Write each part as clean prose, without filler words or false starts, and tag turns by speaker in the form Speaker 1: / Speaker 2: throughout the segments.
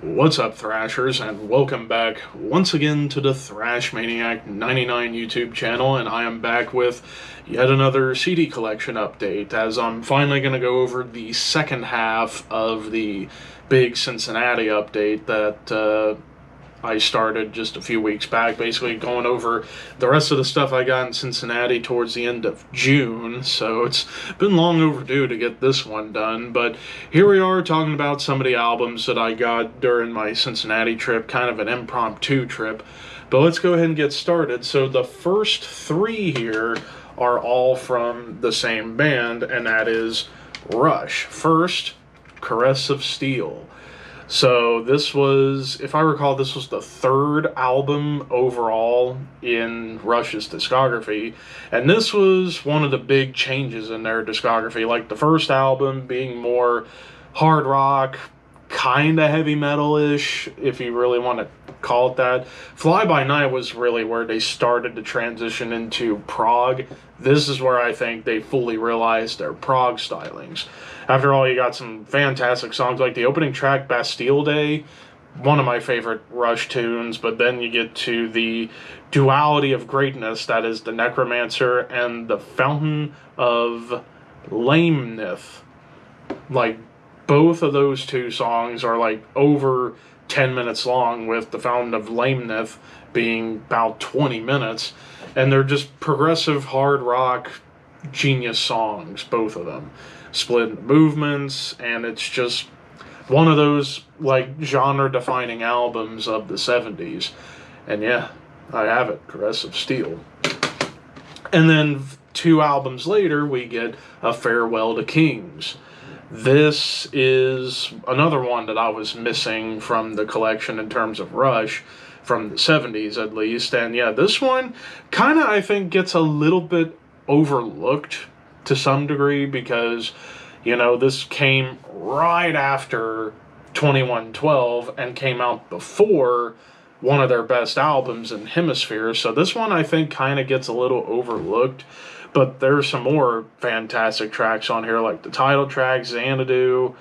Speaker 1: What's up, Thrashers, and welcome back once again to the Thrash Maniac 99 YouTube channel, and I am back with yet another CD collection update, as I'm finally going to go over the second half of the big Cincinnati update that I started just a few weeks back, basically going over the rest of the stuff I got in Cincinnati towards the end of June, so it's been long overdue to get this one done, but here we are talking about some of the albums that I got during my Cincinnati trip, kind of an impromptu trip, but let's go ahead and get started. So the first three here are all from the same band, and that is Rush. First, Caress of Steel. So this was, if I recall, this was the third album overall in Rush's discography, and this was one of the big changes in their discography, like the first album being more hard rock, kind of heavy metal-ish, if you really want to call it that. Fly By Night was really where they started to transition into prog. This is where I think they fully realized their prog stylings. After all, you got some fantastic songs like the opening track, Bastille Day, one of my favorite Rush tunes, but then you get to the duality of greatness that is the Necromancer and the Fountain of Lameness. Like, both of those two songs are like over 10 minutes long, with the Fountain of Lameness being about 20 minutes, and they're just progressive hard rock genius songs, both of them. Split into movements, and it's just one of those like genre-defining albums of the 70s. And yeah, I have it, Caress of Steel. And then 2 albums later, we get A Farewell to Kings. This is another one that I was missing from the collection in terms of Rush, from the 70s at least. And yeah, this one kind of, I think, gets a little bit overlooked to some degree because, you know, this came right after 2112 and came out before one of their best albums in Hemisphere. So this one, I think, kind of gets a little overlooked. But there's some more fantastic tracks on here, like the title track, Xanadu,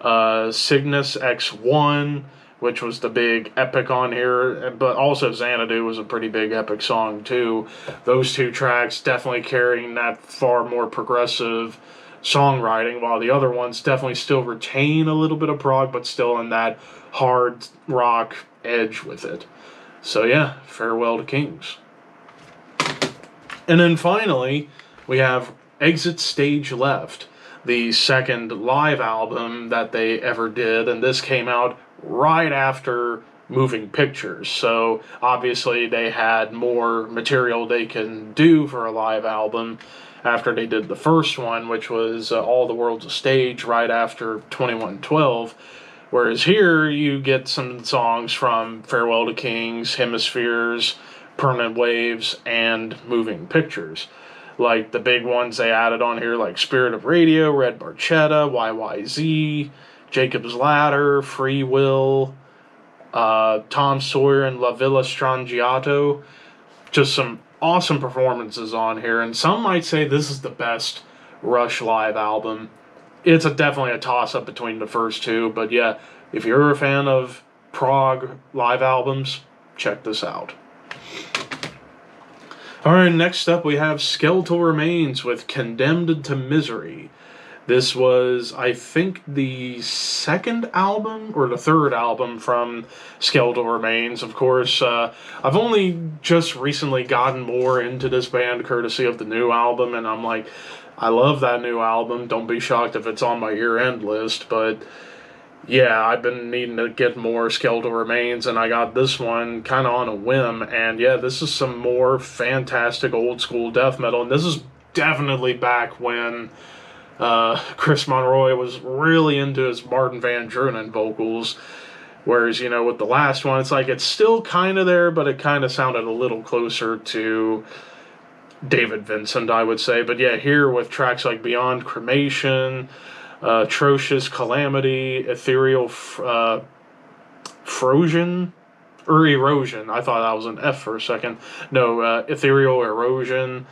Speaker 1: Cygnus X1, which was the big epic on here, but also Xanadu was a pretty big epic song too. Those 2 tracks definitely carrying that far more progressive songwriting, while the other ones definitely still retain a little bit of prog, but still in that hard rock edge with it. So yeah, Farewell to Kings. And then finally, we have Exit Stage Left, the second live album that they ever did, and this came out right after Moving Pictures. So obviously they had more material they can do for a live album after they did the first one, which was All the World's a Stage, right after 2112. Whereas here you get some songs from Farewell to Kings, Hemispheres, Permanent Waves, and Moving Pictures. Like the big ones they added on here, like Spirit of Radio, Red Barchetta, YYZ, Jacob's Ladder, Free Will, Tom Sawyer, and La Villa Strangiato. Just some awesome performances on here, and some might say this is the best Rush live album. It's definitely a toss-up between the first 2, but yeah, if you're a fan of prog live albums, check this out. Alright, next up we have Skeletal Remains with Condemned to Misery. This was, I think, the second album, or the third album from Skeletal Remains. Of course, I've only just recently gotten more into this band courtesy of the new album, and I'm like, I love that new album. Don't be shocked if it's on my year-end list, but yeah, I've been needing to get more Skeletal Remains, and I got this one kind of on a whim, and yeah, this is some more fantastic old-school death metal, and this is definitely back when Chris Monroy was really into his Martin Van Drunen vocals, whereas, you know, with the last one, it's like it's still kind of there, but it kind of sounded a little closer to David Vincent, I would say. But yeah, here with tracks like Beyond Cremation, Atrocious Calamity, Ethereal Frozen, or Erosion. I thought that was an F for a second. No, Ethereal Erosion,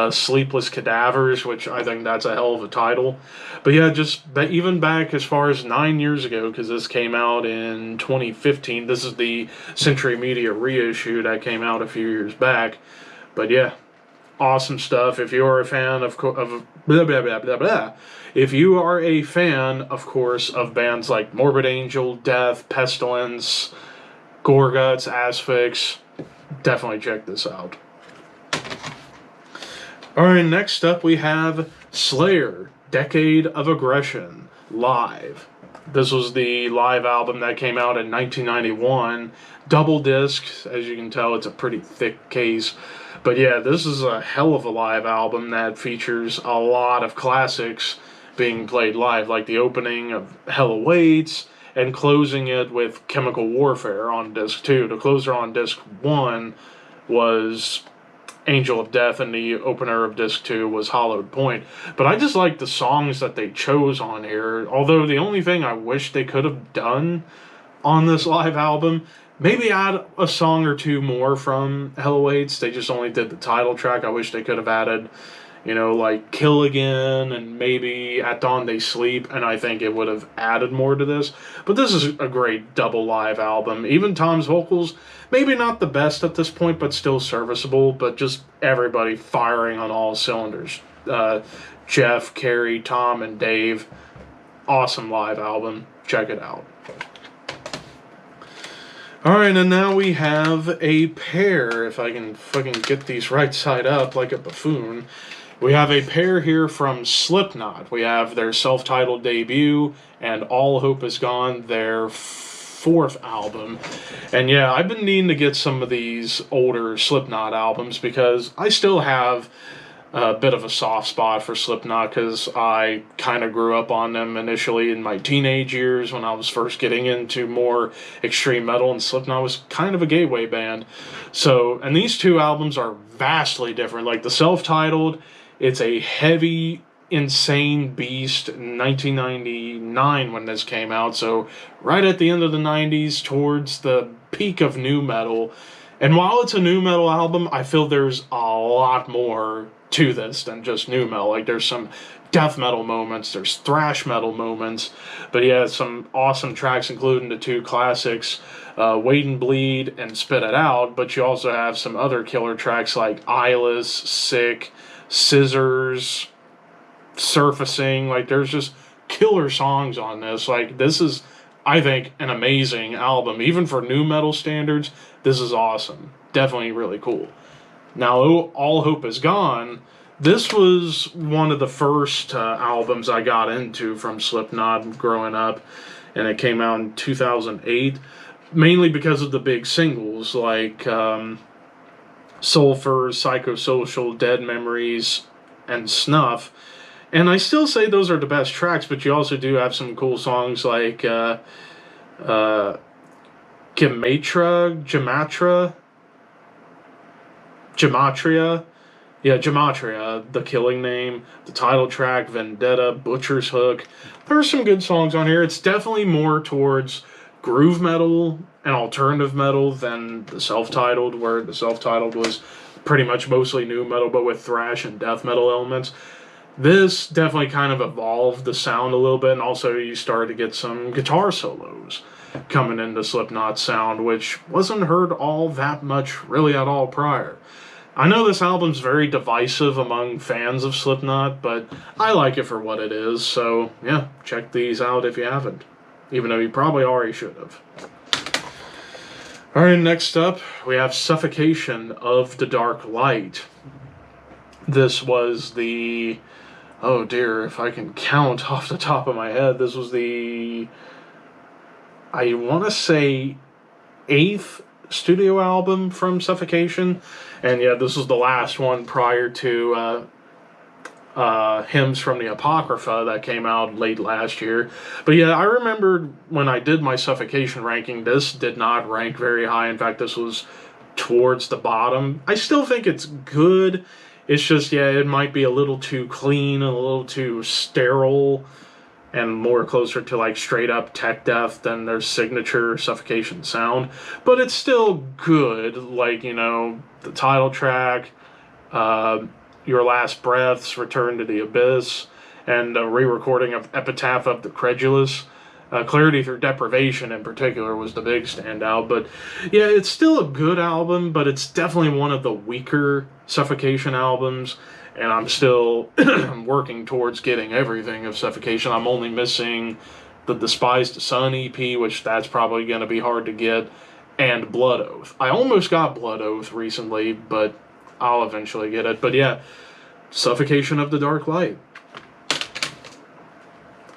Speaker 1: Sleepless Cadavers, which I think that's a hell of a title. But yeah, just even back as far as 9 years ago, because this came out in 2015. This is the Century Media reissue that came out a few years back. But yeah, awesome stuff. If you're a fan of blah, blah, blah, blah, blah. If you are a fan, of course, of bands like Morbid Angel, Death, Pestilence, Gorguts, Asphyx, definitely check this out. Alright, next up we have Slayer, Decade of Aggression, live. This was the live album that came out in 1991. Double disc, as you can tell, it's a pretty thick case. But yeah, this is a hell of a live album that features a lot of classics being played live, like the opening of Hell Awaits, and closing it with Chemical Warfare on disc 2. The closer on disc 1 was Angel of Death, and the opener of disc 2 was Hollowed Point. But I just like the songs that they chose on here, although the only thing I wish they could have done on this live album, maybe add a song or two more from Hell Awaits. They just only did the title track. I wish they could have added, you know, like Kill Again and maybe At Dawn They Sleep, and I think it would have added more to this. But this is a great double live album. Even Tom's vocals, maybe not the best at this point, but still serviceable, but just everybody firing on all cylinders. Jeff, Carrie, Tom, and Dave. Awesome live album. Check it out. Alright, and now we have a pair, if I can fucking get these right side up like a buffoon. We have a pair here from Slipknot. We have their self-titled debut, and All Hope Is Gone, their fourth album. And yeah, I've been needing to get some of these older Slipknot albums because I still have a bit of a soft spot for Slipknot because I kind of grew up on them initially in my teenage years when I was first getting into more extreme metal, and Slipknot was kind of a gateway band. So, and these two albums are vastly different. Like the self-titled, it's a heavy, insane beast. In 1999 when this came out, so right at the end of the 90s towards the peak of nu metal. And while it's a nu metal album, I feel there's a lot more to this than just nu metal. Like there's some death metal moments, there's thrash metal moments, but yeah, some awesome tracks including the two classics, Wait and Bleed and Spit It Out. But you also have some other killer tracks like Eyeless, Sick, Scissors, Surfacing. Like there's just killer songs on this. Like this is, I think, an amazing album. Even for nu metal standards, this is awesome. Definitely really cool. Now, All Hope Is Gone, this was one of the first albums I got into from Slipknot growing up, and it came out in 2008, mainly because of the big singles like Sulfur, Psychosocial, Dead Memories, and Snuff. And I still say those are the best tracks, but you also do have some cool songs like Gematria, The Killing Name, the title track, Vendetta, Butcher's Hook. There's some good songs on here. It's definitely more towards groove metal and alternative metal than the self-titled, where the self-titled was pretty much mostly nu metal, but with thrash and death metal elements. This definitely kind of evolved the sound a little bit, and also you started to get some guitar solos coming into Slipknot's sound, which wasn't heard all that much really at all prior. I know this album's very divisive among fans of Slipknot, but I like it for what it is, so yeah, check these out if you haven't, even though you probably already should have. Alright, next up, we have Suffocation of the Dark Light. This was the, oh dear, if I can count off the top of my head, this was the, I want to say, 8th studio album from Suffocation. And yeah, this was the last one prior to Hymns from the Apocrypha that came out late last year. But yeah, I remembered when I did my Suffocation ranking, this did not rank very high. In fact, this was towards the bottom. I still think it's good. It's just, yeah, it might be a little too clean and a little too sterile and more closer to like straight up tech death than their signature Suffocation sound. But it's still good. Like, you know, the title track, Your Last Breaths, Return to the Abyss, and a re-recording of Epitaph of the Credulous. Clarity Through Deprivation in particular was the big standout. But yeah, it's still a good album, but it's definitely one of the weaker Suffocation albums. And I'm still working towards getting everything of Suffocation. I'm only missing the Despised Son EP, which that's probably going to be hard to get, and Blood Oath. I almost got Blood Oath recently, but I'll eventually get it. But yeah, Suffocation of the Dark Light.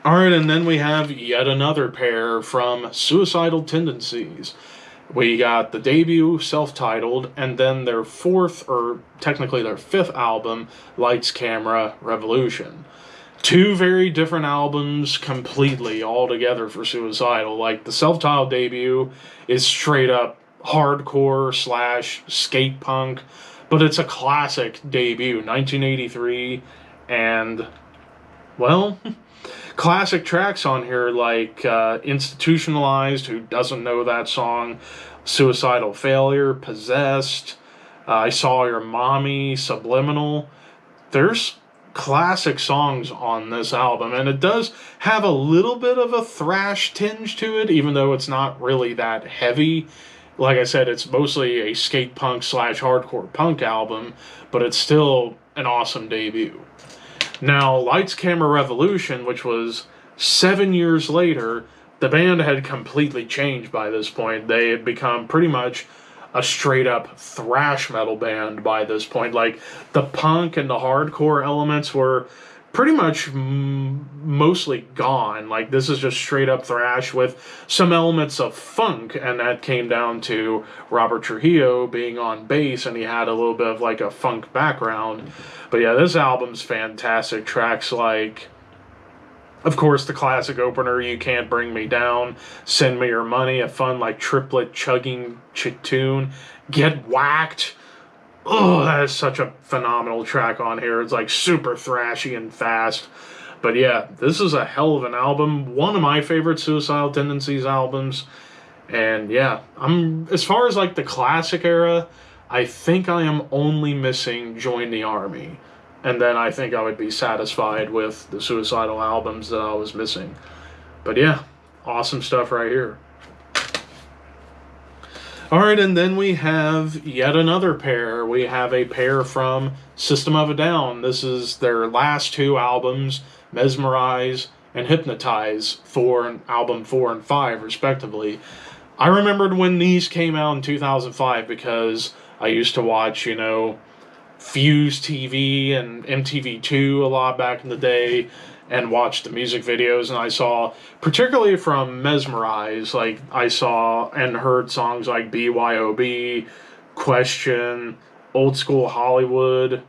Speaker 1: Alright, and then we have yet another pair from Suicidal Tendencies. We got the debut, self-titled, and then their fourth, or technically their fifth album, Lights, Camera, Revolution. Two very different albums completely altogether for Suicidal. Like, the self-titled debut is straight up hardcore / skate punk, but it's a classic debut, 1983, and, well, classic tracks on here like Institutionalized, who doesn't know that song, Suicidal Failure, Possessed, I Saw Your Mommy, Subliminal. There's classic songs on this album, and it does have a little bit of a thrash tinge to it, even though it's not really that heavy. Like I said, it's mostly a skate punk / hardcore punk album, but it's still an awesome debut. Now, Lights, Camera, Revolution, which was 7 years later, the band had completely changed by this point. They had become pretty much a straight-up thrash metal band by this point. Like, the punk and the hardcore elements were pretty much mostly gone. Like, this is just straight-up thrash with some elements of funk, and that came down to Robert Trujillo being on bass, and he had a little bit of, like, a funk background. But yeah, this album's fantastic. Tracks like, of course, the classic opener, You Can't Bring Me Down, Send Me Your Money, a fun, like, triplet chugging tune, Get Whacked. Oh, that is such a phenomenal track on here. It's, like, super thrashy and fast. But yeah, this is a hell of an album. One of my favorite Suicidal Tendencies albums. And yeah, as far as, like, the classic era, I think I am only missing Join the Army. And then I think I would be satisfied with the Suicidal albums that I was missing. But yeah, awesome stuff right here. Alright, and then we have yet another pair. We have a pair from System of a Down. This is their last two albums, Mezmerize and Hypnotize, album 4 and 5, respectively. I remembered when these came out in 2005 because I used to watch, Fuse TV and MTV2 a lot back in the day and watch the music videos, and I saw, particularly from Mezmerize, like, I saw and heard songs like BYOB, Question, Old School Hollywood.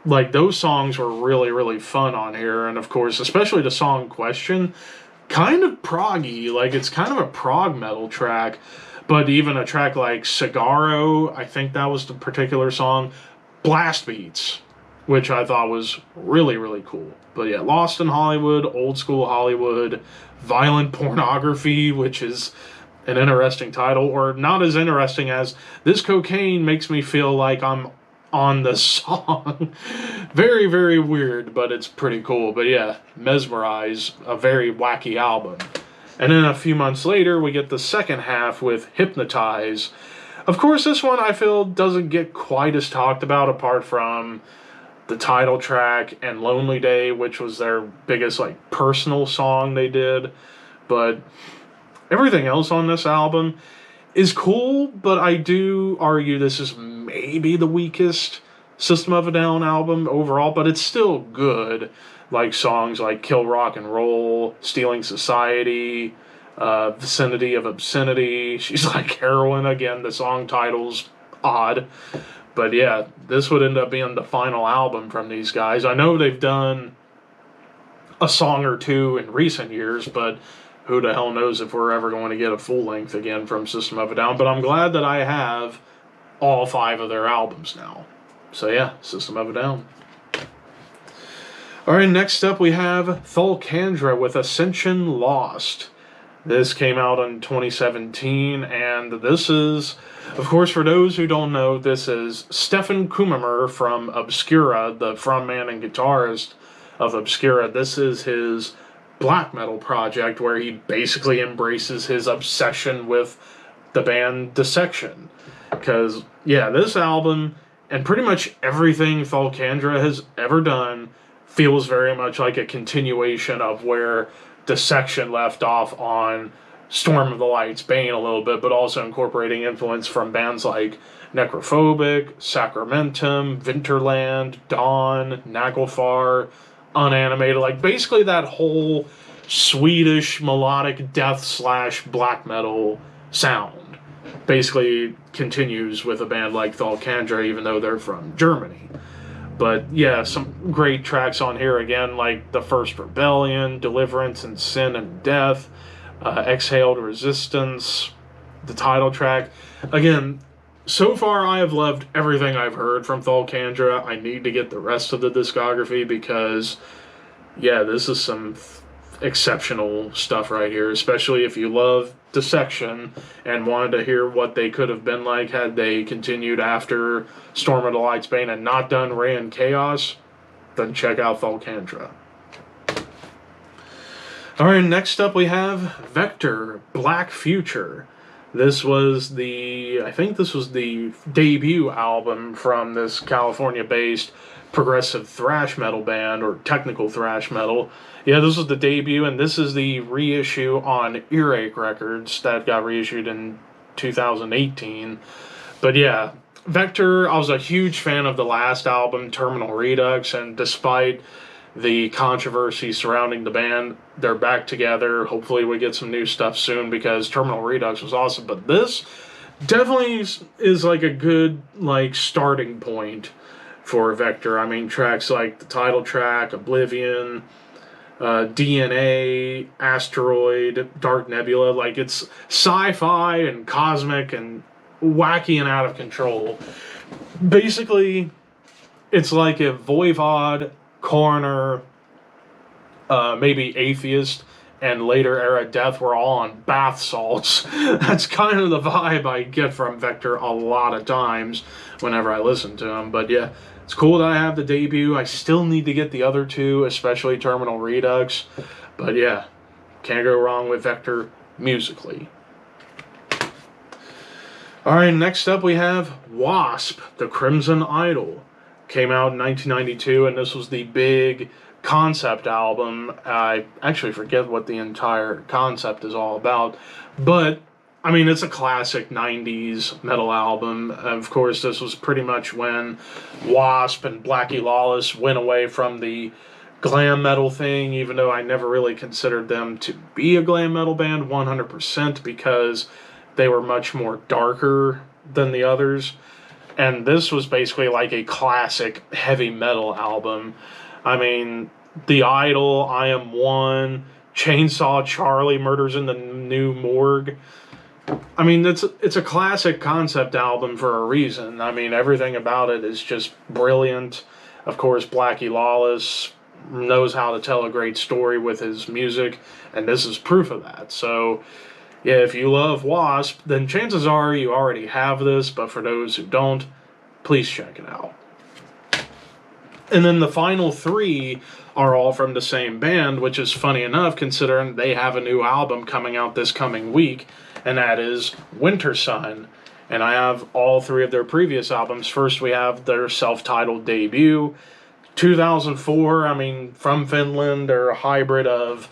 Speaker 1: Like, those songs were really, really fun on here, and of course, especially the song Question, kind of proggy, like, it's kind of a prog metal track. But even a track like Cigarro, I think that was the particular song, blast beats, which I thought was really, really cool. But yeah, Lost in Hollywood, Old School Hollywood, Violent Pornography, which is an interesting title, or not as interesting as This Cocaine Makes Me Feel Like I'm on the Song. Very, very weird, but it's pretty cool. But yeah, Mezmerize, a very wacky album. And then a few months later, we get the second half with Hypnotize. Of course, this one I feel doesn't get quite as talked about, apart from the title track and Lonely Day, which was their biggest, like, personal song they did. But everything else on this album is cool, but I do argue this is maybe the weakest System of a Down album overall, but it's still good. Like songs like Kill Rock and Roll, Stealing Society, Vicinity of Obscenity, She's Like Heroin. Again, the song title's odd. But yeah, this would end up being the final album from these guys. I know they've done a song or two in recent years, but who the hell knows if we're ever going to get a full length again from System of a Down. But I'm glad that I have all 5 of their albums now. So yeah, System of a Down. Alright, next up we have Thulcandra with Ascension Lost. This came out in 2017, and this is Of course, for those who don't know, this is Stefan Kummerer from Obscura, the frontman and guitarist of Obscura. This is his black metal project where he basically embraces his obsession with the band Dissection. Because, yeah, this album, and pretty much everything Thulcandra has ever done, feels very much like a continuation of where Dissection left off on Storm of the Light's Bane a little bit, but also incorporating influence from bands like Necrophobic, Sacramentum, Winterland, Dawn, Naglfar, Unanimated, like basically that whole Swedish melodic death / black metal sound basically continues with a band like Thulcandra, even though they're from Germany. But yeah, some great tracks on here again, like The First Rebellion, Deliverance and Sin and Death, Exhaled Resistance, the title track. Again, so far I have loved everything I've heard from Thulcandra. I need to get the rest of the discography because, yeah, this is some exceptional stuff right here, especially if you love Dissection and wanted to hear what they could have been like had they continued after Storm of the Light's Bane and not done Ray and Chaos, then check out Thulcandra. Alright, next up we have Vektor, Black Future. This was I think this was the debut album from this California-based progressive thrash metal band, or technical thrash metal. Yeah, this was the debut, and this is the reissue on Earache Records that got reissued in 2018. But yeah, Vektor, I was a huge fan of the last album, Terminal Redux, and despite the controversy surrounding the band, they're back together. Hopefully we get some new stuff soon because Terminal Redux was awesome. But this definitely is like a good starting point for Vektor. I mean, tracks like the title track, Oblivion, DNA, Asteroid, Dark Nebula, like it's sci-fi and cosmic and wacky and out of control. Basically, it's like if Voivod, Coroner, maybe Atheist, and later era Death were all on bath salts. That's kind of the vibe I get from Vektor a lot of times whenever I listen to him. But yeah, it's cool that I have the debut. I still need to get the other two, especially Terminal Redux. But yeah, can't go wrong with Vektor musically. Alright, next up we have W.A.S.P, The Crimson Idol. Came out in 1992, and this was the big concept album. I actually forget what the entire concept is all about, but I mean, it's a classic 90s metal album. Of course, this was pretty much when W.A.S.P and Blackie Lawless went away from the glam metal thing, even though I never really considered them to be a glam metal band 100% because they were much more darker than the others. And this was basically like a classic heavy metal album. I mean, The Idol, I Am One, Chainsaw Charlie, Murders in the New Morgue. I mean, it's a classic concept album for a reason. I mean, everything about it is just brilliant. Of course, Blackie Lawless knows how to tell a great story with his music, and this is proof of that. So, yeah, if you love W.A.S.P, then chances are you already have this, but for those who don't, please check it out. And then the final three are all from the same band, which is funny enough considering they have a new album coming out this coming week, and that is Wintersun. And I have all three of their previous albums. First, we have their self-titled debut, 2004. I mean, from Finland, they're a hybrid of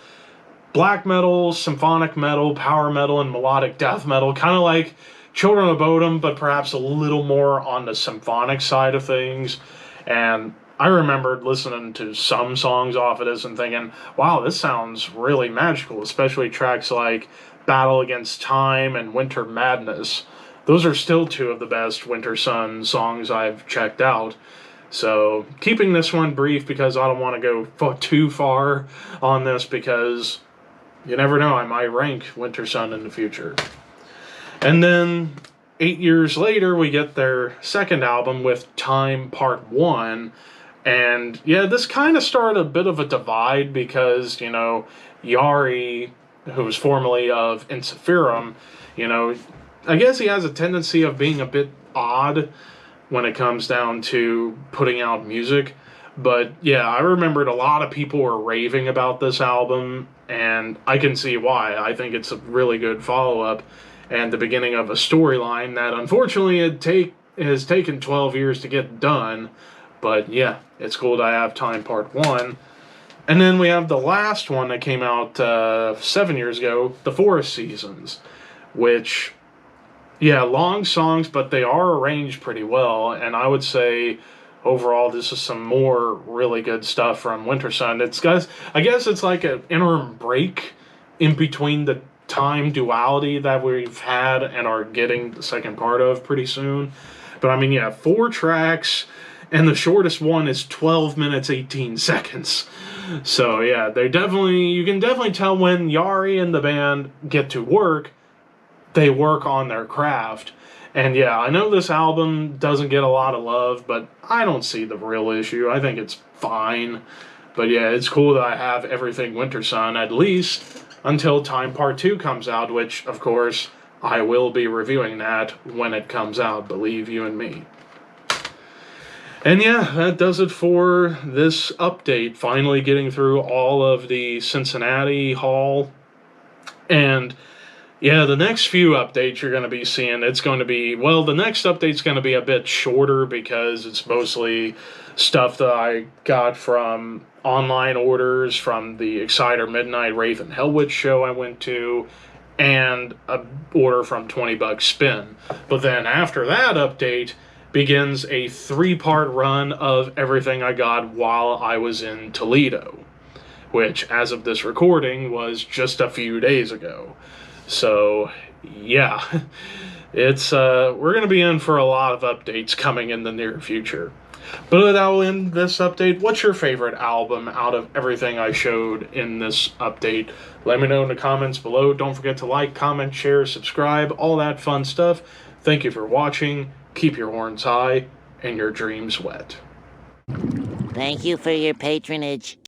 Speaker 1: black metal, symphonic metal, power metal, and melodic death metal. Kind of like Children of Bodom, but perhaps a little more on the symphonic side of things. And I remembered listening to some songs off of this and thinking, wow, this sounds really magical, especially tracks like Battle Against Time and Winter Madness. Those are still two of the best Wintersun songs I've checked out. So, keeping this one brief because I don't want to go too far on this because you never know, I might rank Wintersun in the future. And then 8 years later, we get their second album with Time Part 1. And yeah, this kind of started a bit of a divide because, you know, Jari, who was formerly of Insiphirum, you know, I guess he has a tendency of being a bit odd when it comes down to putting out music. But yeah, I remembered a lot of people were raving about this album, and I can see why. I think it's a really good follow up and the beginning of a storyline that unfortunately has taken 12 years to get done. But yeah, it's cool to have Time Part 1. And then we have the last one that came out 7 years ago, The Forest Seasons, which, yeah, long songs, but they are arranged pretty well. And I would say overall, this is some more really good stuff from Wintersun. I guess it's like an interim break in between the time duality that we've had and are getting the second part of pretty soon. But I mean, yeah, 4 tracks, and the shortest one is 12 minutes, 18 seconds. So yeah, you can definitely tell when Yari and the band get to work, they work on their craft. And yeah, I know this album doesn't get a lot of love, but I don't see the real issue. I think it's fine. But yeah, it's cool that I have everything Wintersun, at least until Time Part 2 comes out, which, of course, I will be reviewing that when it comes out, believe you and me. And yeah, that does it for this update. Finally getting through all of the Cincinnati haul. And yeah, the next few updates you're going to be seeing, the next update's going to be a bit shorter because it's mostly stuff that I got from online orders from the Exciter Midnight Raven Hellwitch show I went to, and an order from 20 Bucks Spin. But then after that update begins a 3-part run of everything I got while I was in Toledo, which, as of this recording, was just a few days ago. So, yeah, we're going to be in for a lot of updates coming in the near future. But that will end this update. What's your favorite album out of everything I showed in this update? Let me know in the comments below. Don't forget to like, comment, share, subscribe, all that fun stuff. Thank you for watching. Keep your horns high and your dreams wet.
Speaker 2: Thank you for your patronage.